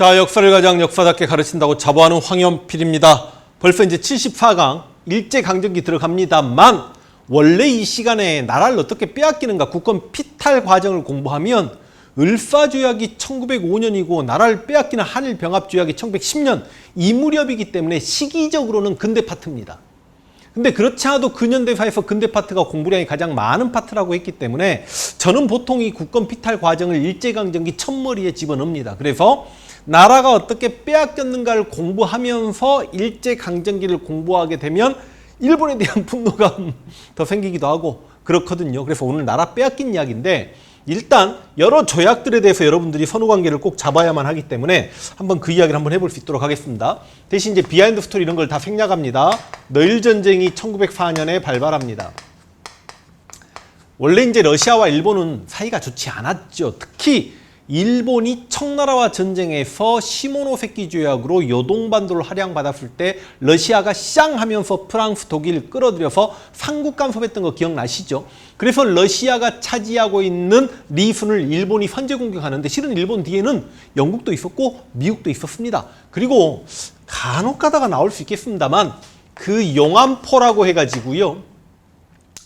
자, 역사를 가장 역사답게 가르친다고 자부하는 황현필입니다. 벌써 이제 74강 일제강점기 들어갑니다만 원래 이 시간에 나라를 어떻게 빼앗기는가 국권 피탈 과정을 공부하면 을사조약이 1905년이고 나라를 빼앗기는 한일병합조약이 1910년 이 무렵이기 때문에 시기적으로는 근대 파트입니다. 근데 그렇지 않아도 근현대사에서 근대 파트가 공부량이 가장 많은 파트라고 했기 때문에 저는 보통 이 국권 피탈 과정을 일제강점기 첫머리에 집어넣습니다. 그래서 나라가 어떻게 빼앗겼는가를 공부하면서 일제강점기를 공부하게 되면 일본에 대한 분노가 더 생기기도 하고 그렇거든요. 그래서 오늘 나라 빼앗긴 이야기인데 일단 여러 조약들에 대해서 여러분들이 선후관계를 꼭 잡아야만 하기 때문에 한번 그 이야기를 한번 해볼 수 있도록 하겠습니다. 대신 이제 비하인드 스토리 이런 걸 다 생략합니다. 너일전쟁이 1904년에 발발합니다. 원래 이제 러시아와 일본은 사이가 좋지 않았죠. 특히 일본이 청나라와 전쟁에서 시모노세키 조약으로 요동반도를 할양받았을 때 러시아가 쌍 하면서 프랑스, 독일 끌어들여서 삼국 간섭했던 거 기억나시죠? 그래서 러시아가 차지하고 있는 리순을 일본이 선제 공격하는데 실은 일본 뒤에는 영국도 있었고 미국도 있었습니다. 그리고 간혹 가다가 나올 수 있겠습니다만 그 용암포라고 해가지고요.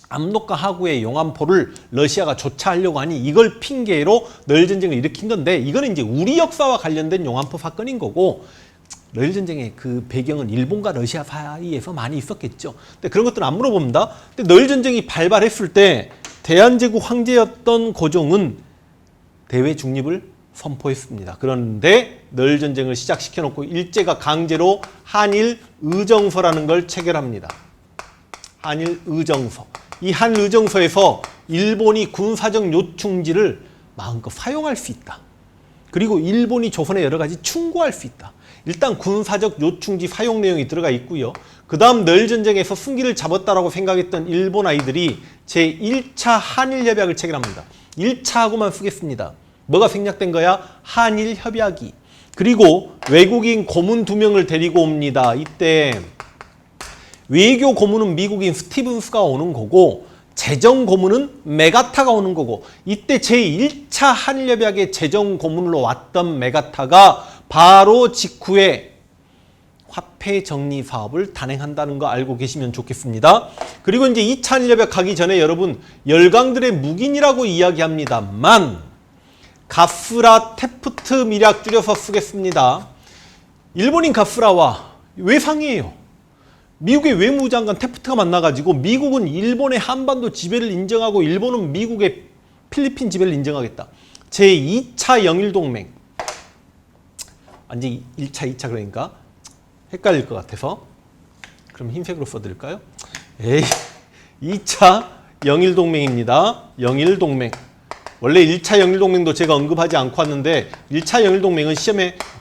압록강 하구의 용암포를 러시아가 조차하려고 하니 이걸 핑계로 너일전쟁을 일으킨 건데 이거는 이제 우리 역사와 관련된 용암포 사건인 거고 너일전쟁의 그 배경은 일본과 러시아 사이에서 많이 있었겠죠. 근데 그런 것들은 안 물어봅니다. 근데 너일전쟁이 발발했을 때 대한제국 황제였던 고종은 대외 중립을 선포했습니다. 그런데 너일전쟁을 시작시켜놓고 일제가 강제로 한일의정서라는 걸 체결합니다. 한일의정서. 이 한일의정서에서 일본이 군사적 요충지를 마음껏 사용할 수 있다. 그리고 일본이 조선에 여러 가지 충고할 수 있다. 일단 군사적 요충지 사용 내용이 들어가 있고요. 그 다음 너일전쟁에서 승기를 잡았다라고 생각했던 일본 아이들이 제1차 한일협약을 체결합니다. 1차하고만 쓰겠습니다. 뭐가 생략된 거야? 한일협약이. 그리고 외국인 고문 2명을 데리고 옵니다. 이때 외교 고문은 미국인 스티븐스가 오는 거고 재정 고문은 메가타가 오는 거고 이때 제1차 한일협약의 재정 고문으로 왔던 메가타가 바로 직후에 화폐 정리 사업을 단행한다는 거 알고 계시면 좋겠습니다. 그리고 이제 2차 한일협약 가기 전에 여러분 열강들의 묵인이라고 이야기합니다만 가스라 테프트 미략 줄여서 쓰겠습니다. 일본인 가스라와 외상이에요. 미국의 외무장관 테프트가 만나가지고 미국은 일본의 한반도 지배를 인정하고 일본은 미국의 필리핀 지배를 인정하겠다. 제2차 영일동맹. 완전히 1차, 2차 그러니까 헷갈릴 것 같아서 그럼 흰색으로 써드릴까요? 2차 영일동맹입니다. 영일동맹. 원래 1차 영일동맹도 제가 언급하지 않고 왔는데 1차 영일동맹은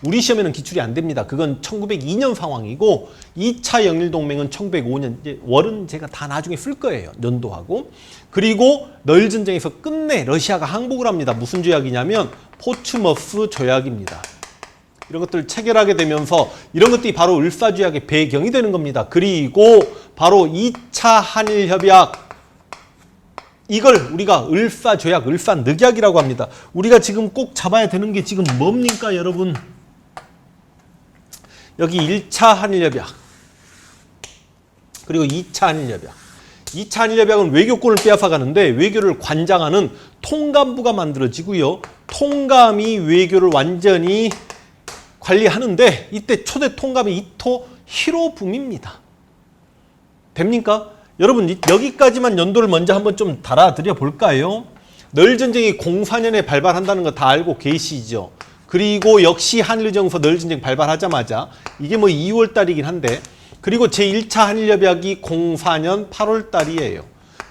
우리 시험에는 기출이 안 됩니다. 그건 1902년 상황이고 2차 영일동맹은 1905년. 이제 월은 제가 다 나중에 쓸 거예요. 연도하고. 그리고 너일전쟁에서 끝내 러시아가 항복을 합니다. 무슨 조약이냐면 포츠머스 조약입니다. 이런 것들을 체결하게 되면서 이런 것들이 바로 을사조약의 배경이 되는 겁니다. 그리고 바로 2차 한일협약 이걸 우리가 을사조약, 을사늑약이라고 합니다. 우리가 지금 꼭 잡아야 되는 게 지금 뭡니까 여러분? 여기 1차 한일협약 그리고 2차 한일협약. 2차 한일협약은 외교권을 빼앗아 가는데 외교를 관장하는 통감부가 만들어지고요. 통감이 외교를 완전히 관리하는데 이때 초대 통감이 이토 히로부미입니다. 됩니까? 여러분 여기까지만 연도를 먼저 한번 좀 달아드려 볼까요? 너일전쟁이 04년에 발발한다는 거 다 알고 계시죠? 그리고 역시 한일의정서 너일전쟁 발발하자마자 이게 뭐 2월 달이긴 한데 그리고 제1차 한일협약이 04년 8월 달이에요.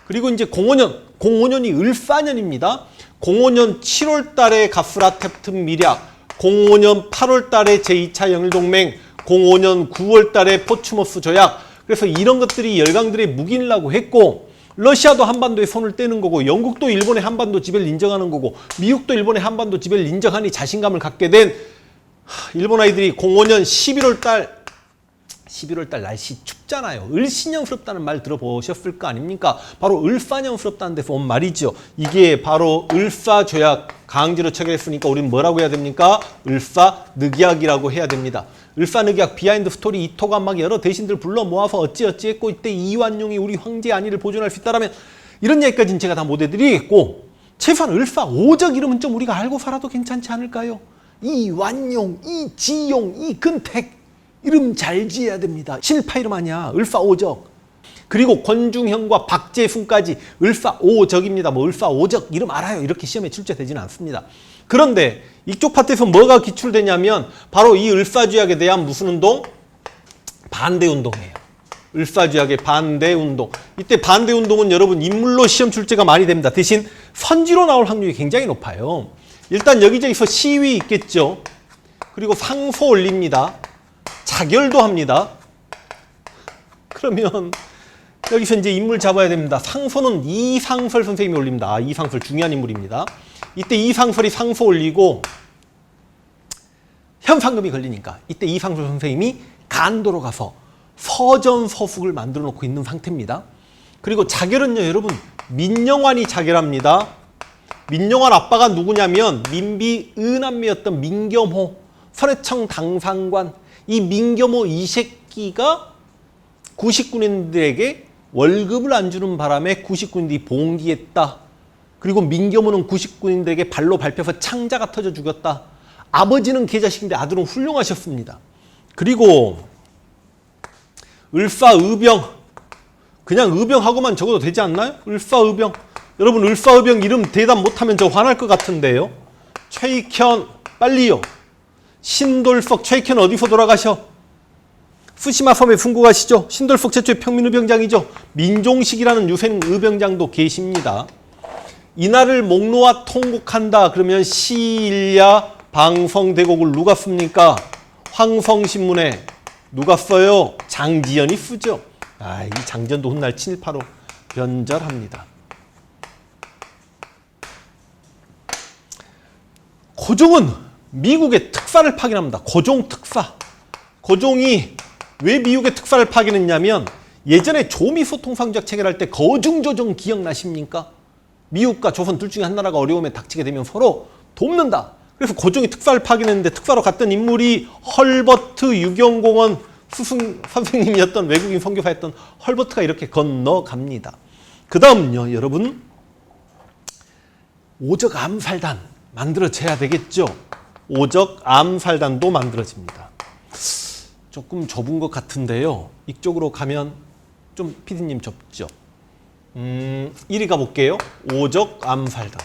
그리고 이제 05년이 을사년입니다. 05년 7월 달에 가스라 테프트 미략, 05년 8월 달에 제2차 영일동맹, 05년 9월 달에 포츠머스 조약. 그래서 이런 것들이 열강들의 묵인이라고 했고 러시아도 한반도에 손을 떼는 거고 영국도 일본의 한반도 지배를 인정하는 거고 미국도 일본의 한반도 지배를 인정하니 자신감을 갖게 된 일본 아이들이 05년 11월 달 11월 달 날씨 춥잖아요. 을신년스럽다는 말 들어보셨을 거 아닙니까? 바로 을사년스럽다는 데서 온 말이죠. 이게 바로 을사조약 강제로 체결했으니까 우리는 뭐라고 해야 됩니까? 을사늑약이라고 해야 됩니다. 을사늑약 비하인드 스토리 이토가 막 여러 대신들 불러 모아서 어찌어찌 했고 이때 이완용이 우리 황제의 안위를 보존할 수 있다라면 이런 얘기까지는 제가 다 못 해드리겠고 최소한 을사오적 이름은 좀 우리가 알고 살아도 괜찮지 않을까요? 이완용, 이지용, 이근택 이름 잘 지어야 됩니다. 신일파 이름 아니야. 을사오적. 그리고 권중형과 박재순까지 을사오적입니다. 뭐 을사오적 이름 알아요. 이렇게 시험에 출제되지는 않습니다. 그런데 이쪽 파트에서 뭐가 기출되냐면 바로 이 을사조약에 대한 무슨 운동? 반대운동이에요. 을사조약의 반대운동. 이때 반대운동은 여러분 인물로 시험 출제가 많이 됩니다. 대신 선지로 나올 확률이 굉장히 높아요. 일단 여기저기서 시위 있겠죠. 그리고 상소 올립니다. 자결도 합니다. 그러면 여기서 이제 인물 잡아야 됩니다. 상소는 이상설 선생님이 올립니다. 이상설 중요한 인물입니다. 이때 이상설이 상소 올리고 현상금이 걸리니까 이때 이상설 선생님이 간도로 가서 서전서숙을 만들어 놓고 있는 상태입니다. 그리고 자결은요, 여러분 민영환이 자결합니다. 민영환 아빠가 누구냐면 민비 은한매였던 민겸호 선해청 당상관. 이 민겸호 이 새끼가 구식군인들에게 월급을 안 주는 바람에 구식군인들이 봉기했다. 그리고 민겸호는 구식군인들에게 발로 밟혀서 창자가 터져 죽였다. 아버지는 개자식인데 아들은 훌륭하셨습니다. 그리고 을사의병, 그냥 의병하고만 적어도 되지 않나요? 을사의병. 여러분 을사의병 이름 대답 못하면 저 화날 것 같은데요. 최익현 빨리요. 신돌석 최익현 어디서 돌아가셔? 푸시마 섬에 fun고가시죠. 신돌석 최초의 평민의병장이죠. 민종식이라는 유생 의병장도 계십니다. 이날을 목놓아 통곡한다. 그러면 시일야 방성대곡을 누가 씁니까? 황성신문에 누가 써요? 장지연이 쓰죠. 이 장지연도 훗날 친일파로 변절합니다. 고종은 미국의 특사를 파견합니다. 고종 특사. 고종이 왜 미국의 특사를 파견했냐면 예전에 조미소통상조약 체결할 때 거중조정 기억나십니까? 미국과 조선 둘 중에 한 나라가 어려움에 닥치게 되면 서로 돕는다. 그래서 고종이 특사를 파견했는데 특사로 갔던 인물이 헐버트 유경공원 선생님이었던 외국인 선교사였던 헐버트가 이렇게 건너갑니다. 그 다음요, 여러분 오적 암살단 만들어져야 되겠죠. 오적 암살단도 만들어집니다. 조금 좁은 것 같은데요. 이쪽으로 가면 좀 피디님 좁죠. 1위 가볼게요. 오적 암살단.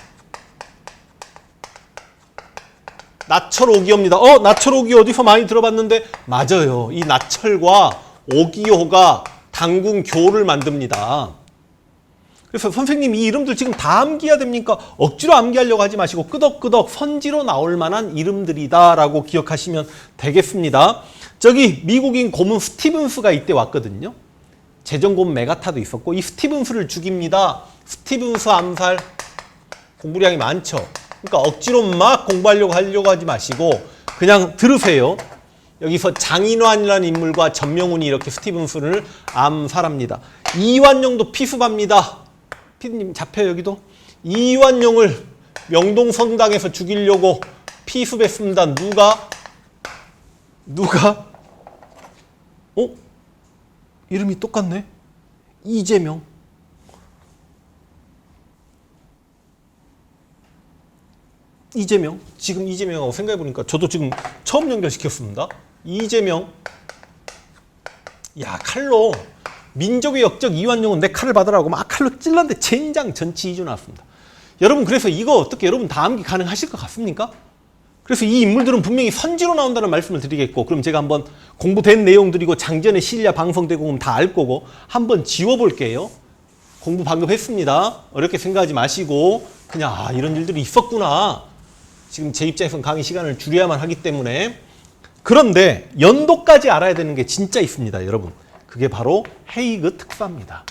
나철 오기호입니다. 나철 오기호 어디서 많이 들어봤는데 맞아요. 이 나철과 오기호가 당군 교를 만듭니다. 그래서 선생님 이 이름들 지금 다 암기해야 됩니까? 억지로 암기하려고 하지 마시고 끄덕끄덕 선지로 나올 만한 이름들이다 라고 기억하시면 되겠습니다. 저기 미국인 고문 스티븐스가 이때 왔거든요. 재정고문 메가타도 있었고 이 스티븐스를 죽입니다. 스티븐스 암살 공부량이 많죠. 그러니까 억지로 막 공부하려고 하지 마시고 그냥 들으세요. 여기서 장인환이라는 인물과 전명훈이 이렇게 스티븐스를 암살합니다. 이완용도 피습합니다. 피디님 잡혀요 여기도. 이완용을 명동성당에서 죽이려고 피습했습니다. 누가? 이름이 똑같네. 이재명. 지금 이재명하고 생각해보니까 저도 지금 처음 연결시켰습니다. 이재명. 야, 칼로 민족의 역적 이완용은 내 칼을 받으라고 막 칼로 찔렀는데 젠장 전치 2주 나왔습니다. 여러분 그래서 이거 어떻게 여러분 다 암기 가능하실 것 같습니까? 그래서 이 인물들은 분명히 선지로 나온다는 말씀을 드리겠고 그럼 제가 한번 공부된 내용들이고 장전의 시일야 방성대공은 다 알 거고 한번 지워볼게요. 공부 방금 했습니다. 어렵게 생각하지 마시고 그냥 이런 일들이 있었구나. 지금 제 입장에서는 강의 시간을 줄여야만 하기 때문에. 그런데 연도까지 알아야 되는 게 진짜 있습니다. 여러분 그게 바로 헤이그 특사입니다.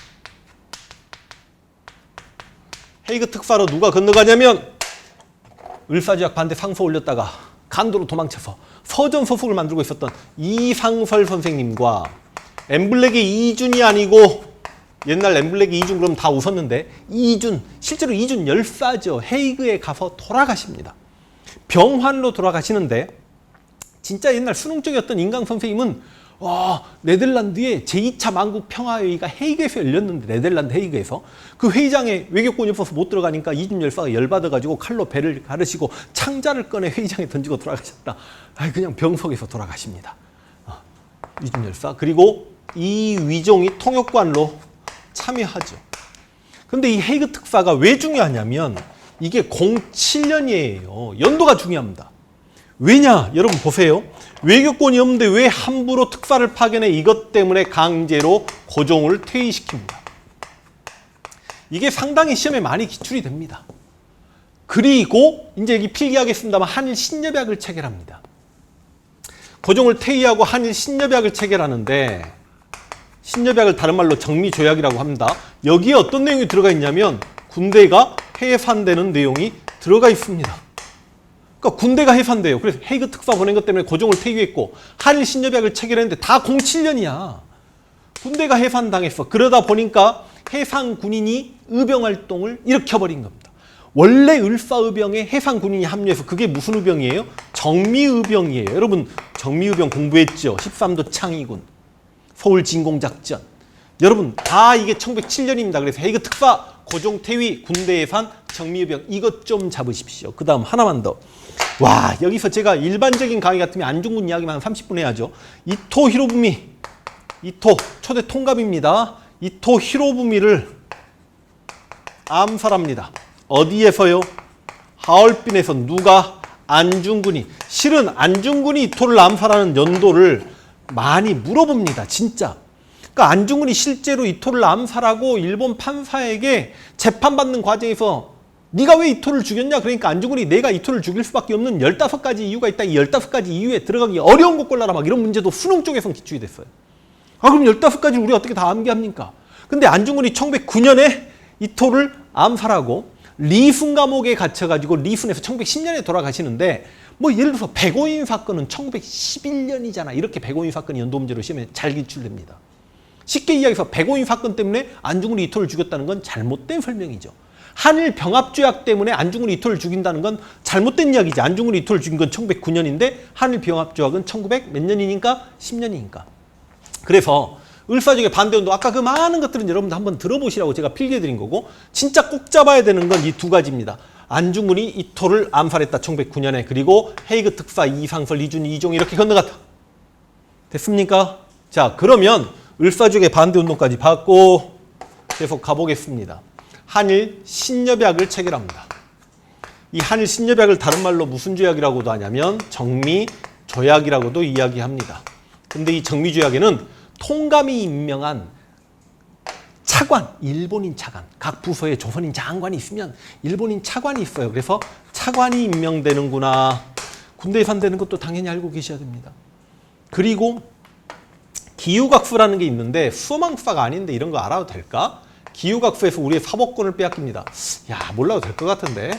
헤이그 특사로 누가 건너가냐면 을사조약 반대 상소 올렸다가 간도로 도망쳐서 서전서숙을 만들고 있었던 이상설 선생님과 엠블랙의 이준이 아니고 옛날 엠블랙의 이준 그럼 다 웃었는데 이준, 실제로 이준 열사죠. 헤이그에 가서 돌아가십니다. 병환으로 돌아가시는데 진짜 옛날 수능적이었던 인강 선생님은 네덜란드의 제2차 만국 평화회의가 헤이그에서 열렸는데 네덜란드 헤이그에서 그 회의장에 외교권이 없어서 못 들어가니까 이준 열사가 열받아가지고 칼로 배를 가르시고 창자를 꺼내 회의장에 던지고 돌아가셨다. 그냥 병석에서 돌아가십니다. 이준 열사. 그리고 이위종이 통역관로 참여하죠. 근데 이 헤이그 특사가 왜 중요하냐면 이게 07년이에요. 연도가 중요합니다. 왜냐? 여러분 보세요. 외교권이 없는데 왜 함부로 특사를 파견해? 이것 때문에 강제로 고종을 퇴위시킵니다. 이게 상당히 시험에 많이 기출이 됩니다. 그리고 이제 여기 필기하겠습니다만 한일 신협약을 체결합니다. 고종을 퇴위하고 한일 신협약을 체결하는데 신협약을 다른 말로 정미조약이라고 합니다. 여기에 어떤 내용이 들어가 있냐면 군대가 해산되는 내용이 들어가 있습니다. 그러니까 군대가 해산돼요. 그래서 헤이그 특사 보낸 것 때문에 고종을 퇴위했고 한일 신협약을 체결했는데 다 07년이야. 군대가 해산당했어. 그러다 보니까 해상 군인이 의병활동을 일으켜버린 겁니다. 원래 을사의병에 해상 군인이 합류해서 그게 무슨 의병이에요? 정미의병이에요. 여러분 정미의병 공부했죠? 13도 창의군. 서울 진공작전. 여러분 다 이게 1907년입니다. 그래서 헤이그 특사, 고종 퇴위, 군대 해산, 정미의병 이것 좀 잡으십시오. 그 다음 하나만 더. 와 여기서 제가 일반적인 강의 같으면 안중근 이야기만 한 30분 해야죠. 이토 히로부미. 이토 초대 통갑입니다. 이토 히로부미를 암살합니다. 어디에서요? 하얼빈에서. 누가? 안중근이. 실은 안중근이 이토를 암살하는 연도를 많이 물어봅니다. 진짜. 그러니까 안중근이 실제로 이토를 암살하고 일본 판사에게 재판받는 과정에서 네가 왜 이토를 죽였냐? 그러니까 안중근이 내가 이토를 죽일 수밖에 없는 15가지 이유가 있다. 이 15가지 이유에 들어가기 어려운 것 골라라. 막 이런 문제도 수능 쪽에서 기출이 됐어요. 그럼 15가지를 우리가 어떻게 다 암기합니까? 근데 안중근이 1909년에 이토를 암살하고 리순 감옥에 갇혀가지고 리순에서 1910년에 돌아가시는데 뭐 예를 들어서 백오인 사건은 1911년이잖아. 이렇게 백오인 사건이 연도 문제로 시험에 잘 기출됩니다. 쉽게 이야기해서 백오인 사건 때문에 안중근이 이토를 죽였다는 건 잘못된 설명이죠. 한일 병합조약 때문에 안중근이 이토를 죽인다는 건 잘못된 이야기지. 안중근이 이토를 죽인 건 1909년인데 한일 병합조약은 1900 몇 년이니까 10년이니까. 그래서 을사조약의 반대운동 아까 그 많은 것들은 여러분들 한번 들어보시라고 제가 필기해드린 거고 진짜 꼭 잡아야 되는 건 이 두 가지입니다. 안중근이 이토를 암살했다. 1909년에. 그리고 헤이그 특사 이상설, 이준, 이종 이렇게 건너갔다. 됐습니까? 자 그러면 을사조약의 반대운동까지 받고 계속 가보겠습니다. 한일 신협약을 체결합니다. 이 한일 신협약을 다른 말로 무슨 조약이라고도 하냐면 정미조약이라고도 이야기합니다. 근데 이 정미조약에는 통감이 임명한 차관, 일본인 차관, 각 부서에 조선인 장관이 있으면 일본인 차관이 있어요. 그래서 차관이 임명되는구나. 군대 예산되는 것도 당연히 알고 계셔야 됩니다. 그리고 기후각수라는 게 있는데 수험학사가 아닌데 이런 거 알아도 될까? 기후각수에서 우리의 사법권을 빼앗깁니다. 야 몰라도 될 것 같은데.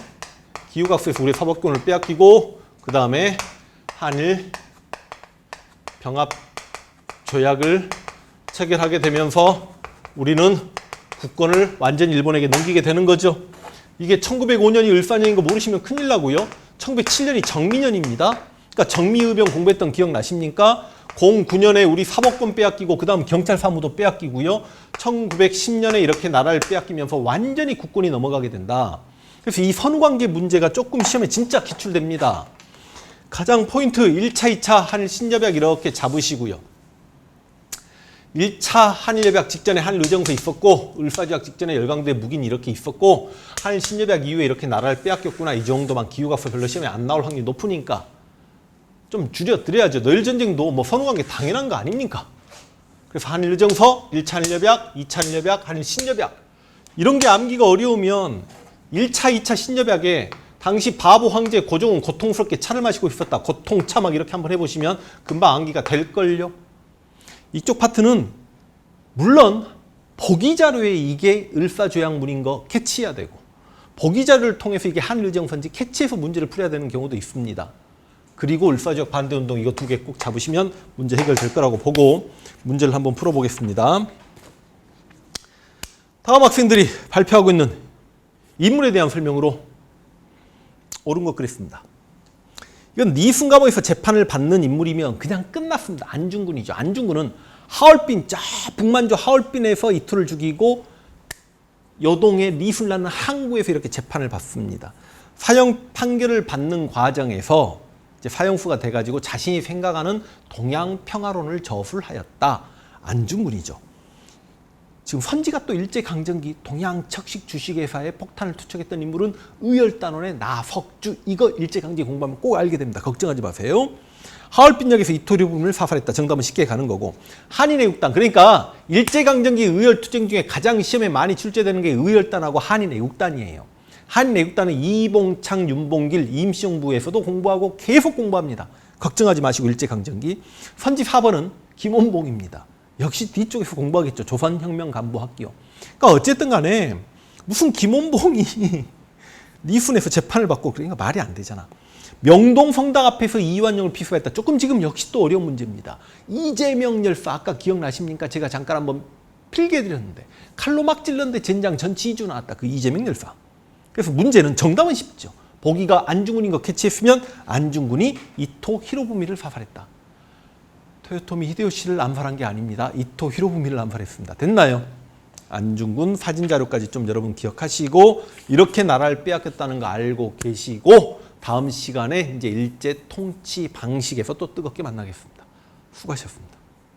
기후각수에서 우리의 사법권을 빼앗기고 그 다음에 한일 병합조약을 체결하게 되면서 우리는 국권을 완전히 일본에게 넘기게 되는 거죠. 이게 1905년이 을사년인 거 모르시면 큰일 나고요. 1907년이 정미년입니다. 그러니까 정미의병 공부했던 기억 나십니까? 09년에 우리 사법권 빼앗기고 그 다음 경찰 사무도 빼앗기고요. 1910년에 이렇게 나라를 빼앗기면서 완전히 국권이 넘어가게 된다. 그래서 이 선후관계 문제가 조금 시험에 진짜 기출됩니다. 가장 포인트 1차, 2차 한일 신협약 이렇게 잡으시고요. 1차 한일협약 직전에 한일의정서 있었고 을사조약 직전에 열강대 묵인 이렇게 있었고 한일 신협약 이후에 이렇게 나라를 빼앗겼구나. 이 정도만 기후각서 별로 시험에 안 나올 확률이 높으니까 좀 줄여드려야죠. 노일전쟁도 뭐 선후관계 당연한 거 아닙니까? 그래서 한일의정서, 1차 한일협약, 2차 한일협약, 한일 신협약 이런 게 암기가 어려우면 1차, 2차 신협약에 당시 바보 황제 고종은 고통스럽게 차를 마시고 있었다. 고통차 막 이렇게 한번 해보시면 금방 암기가 될걸요. 이쪽 파트는 물론 보기자료에 이게 을사조약문인 거 캐치해야 되고 보기자료를 통해서 이게 한일의정서인지 캐치해서 문제를 풀어야 되는 경우도 있습니다. 그리고 을사지역 반대운동 이거 두 개 꼭 잡으시면 문제 해결될 거라고 보고 문제를 한번 풀어보겠습니다. 다음 학생들이 발표하고 있는 인물에 대한 설명으로 옳은 것 그랬습니다. 이건 니순가모에서 재판을 받는 인물이면 그냥 끝났습니다. 안중근이죠. 안중근은 하얼빈, 북만주 하얼빈에서 이토를 죽이고 여동의 니순라는 항구에서 이렇게 재판을 받습니다. 사형 판결을 받는 과정에서 이제 사형수가 돼가지고 자신이 생각하는 동양 평화론을 저술하였다. 안중근이죠. 지금 선지가 또 일제강점기 동양 척식 주식회사에 폭탄을 투척했던 인물은 의열단원의 나석주. 이거 일제강점기 공부하면 꼭 알게 됩니다. 걱정하지 마세요. 하얼빈역에서 이토리붐을 사살했다. 정답은 쉽게 가는 거고. 한인애국단. 그러니까 일제강점기 의열투쟁 중에 가장 시험에 많이 출제되는 게 의열단하고 한인애국단이에요. 한인애국단은 이봉창, 윤봉길, 임시정부에서도 공부하고 계속 공부합니다. 걱정하지 마시고 일제강점기. 선지 4번은 김원봉입니다. 역시 뒤쪽에서 공부하겠죠. 조선혁명간부학교. 그러니까 어쨌든 간에 무슨 김원봉이 니순에서 재판을 받고 그러니까 말이 안 되잖아. 명동 성당 앞에서 이완용을 피습했다. 조금 지금 역시 또 어려운 문제입니다. 이재명 열사 아까 기억나십니까? 제가 잠깐 한번 필기해드렸는데 칼로 막 찔렀는데 젠장 전치이주 나왔다. 그 이재명 열사. 그래서 문제는 정답은 쉽죠. 보기가 안중근인 거 캐치했으면 안중근이 이토 히로부미를 사살했다. 토요토미 히데요시를 암살한 게 아닙니다. 이토 히로부미를 암살했습니다. 됐나요? 안중근 사진자료까지 좀 여러분 기억하시고 이렇게 나라를 빼앗겼다는 거 알고 계시고 다음 시간에 이제 일제 통치 방식에서 또 뜨겁게 만나겠습니다. 수고하셨습니다.